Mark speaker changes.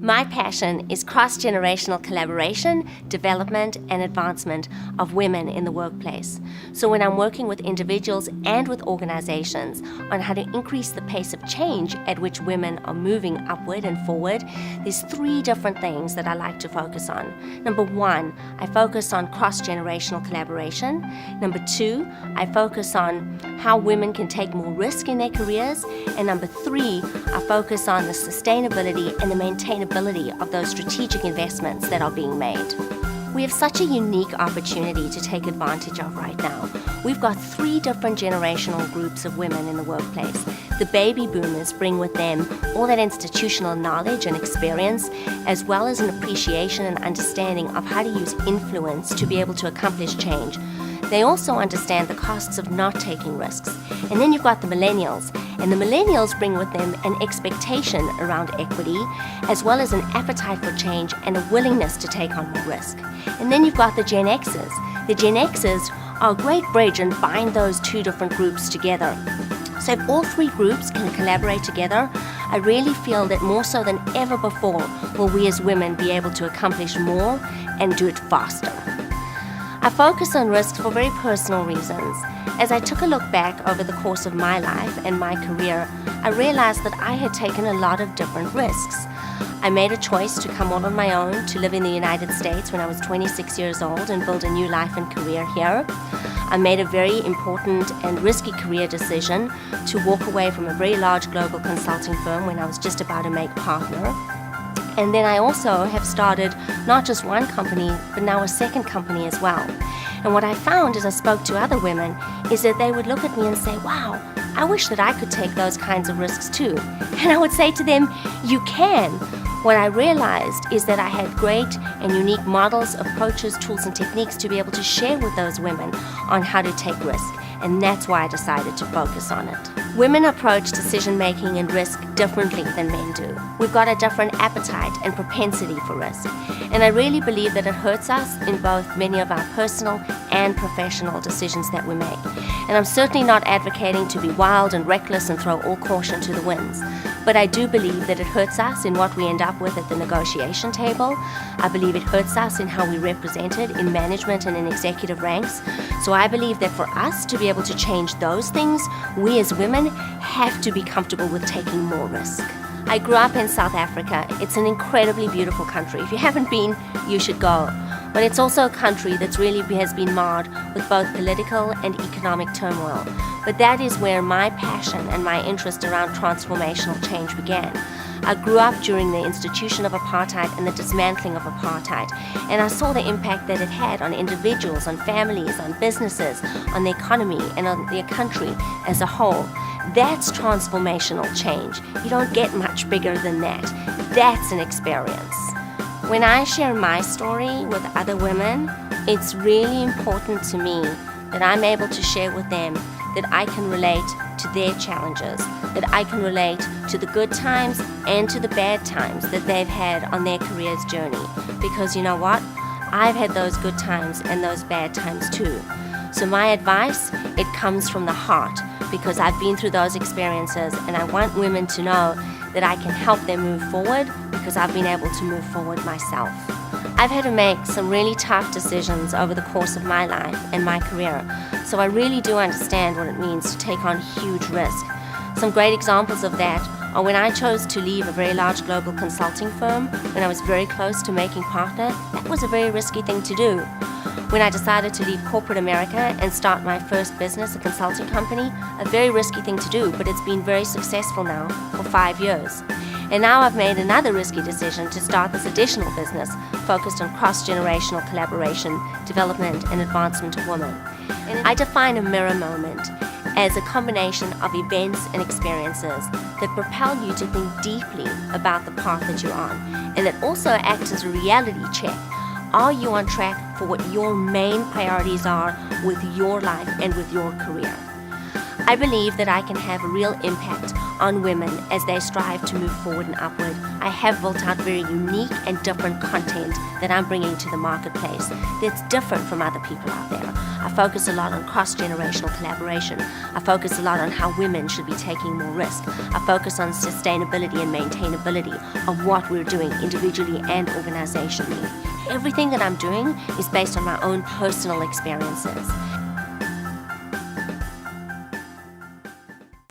Speaker 1: My passion is cross-generational collaboration, development, and advancement of women in the workplace. So when I'm working with individuals and with organizations on how to increase the pace of change at which women are moving upward and forward, there's 3 different things that I like to focus on. Number 1, I focus on cross-generational collaboration. Number 2, I focus on how women can take more risk in their careers. And number 3, I focus on the sustainability and the maintainability of those strategic investments that are being made. We have such a unique opportunity to take advantage of right now. We've got 3 different generational groups of women in the workplace. The baby boomers bring with them all that institutional knowledge and experience, as well as an appreciation and understanding of how to use influence to be able to accomplish change. They also understand the costs of not taking risks. And then you've got the millennials. And the millennials bring with them an expectation around equity, as well as an appetite for change and a willingness to take on more risk. And then you've got the Gen Xers. The Gen Xers are a great bridge and bind those 2 different groups together. So if all 3 groups can collaborate together, I really feel that more so than ever before will we as women be able to accomplish more and do it faster. I focus on risks for very personal reasons. As I took a look back over the course of my life and my career, I realized that I had taken a lot of different risks. I made a choice to come all on my own to live in the United States when I was 26 years old and build a new life and career here. I made a very important and risky career decision to walk away from a very large global consulting firm when I was just about to make partner. And then I also have started not just one company, but now a 2nd company as well. And what I found as I spoke to other women is that they would look at me and say, wow, I wish that I could take those kinds of risks too. And I would say to them, you can. What I realized is that I had great and unique models, approaches, tools, and techniques to be able to share with those women on how to take risk. And that's why I decided to focus on it. Women approach decision-making and risk differently than men do. We've got a different appetite and propensity for risk. And I really believe that it hurts us in both many of our personal and professional decisions that we make. And I'm certainly not advocating to be wild and reckless and throw all caution to the winds. But I do believe that it hurts us in what we end up with at the negotiation table. I believe it hurts us in how we're represented in management and in executive ranks. So I believe that for us to be able to change those things, we as women have to be comfortable with taking more risk. I grew up in South Africa. It's an incredibly beautiful country. If you haven't been, you should go. But it's also a country that really has been marred with both political and economic turmoil. But that is where my passion and my interest around transformational change began. I grew up during the institution of apartheid and the dismantling of apartheid, and I saw the impact that it had on individuals, on families, on businesses, on the economy, and on the country as a whole. That's transformational change. You don't get much bigger than that. That's an experience. When I share my story with other women, it's really important to me that I'm able to share with them that I can relate to their challenges, that I can relate to the good times and to the bad times that they've had on their career's journey. Because you know what? I've had those good times and those bad times too. So my advice, it comes from the heart, because I've been through those experiences and I want women to know that I can help them move forward because I've been able to move forward myself. I've had to make some really tough decisions over the course of my life and my career, so I really do understand what it means to take on huge risk. Some great examples of that are when I chose to leave a very large global consulting firm when I was very close to making partner. That was a very risky thing to do. When I decided to leave corporate America and start my first business, a consulting company, a very risky thing to do, but it's been very successful now for 5 years. And now I've made another risky decision to start this additional business focused on cross-generational collaboration, development, and advancement of women. And I define a mirror moment as a combination of events and experiences that propel you to think deeply about the path that you're on, and that also act as a reality check. Are you on track for what your main priorities are with your life and with your career? I believe that I can have a real impact on women as they strive to move forward and upward. I have built out very unique and different content that I'm bringing to the marketplace that's different from other people out there. I focus a lot on cross-generational collaboration. I focus a lot on how women should be taking more risk. I focus on sustainability and maintainability of what we're doing individually and organizationally. Everything that I'm doing is based on my own personal experiences.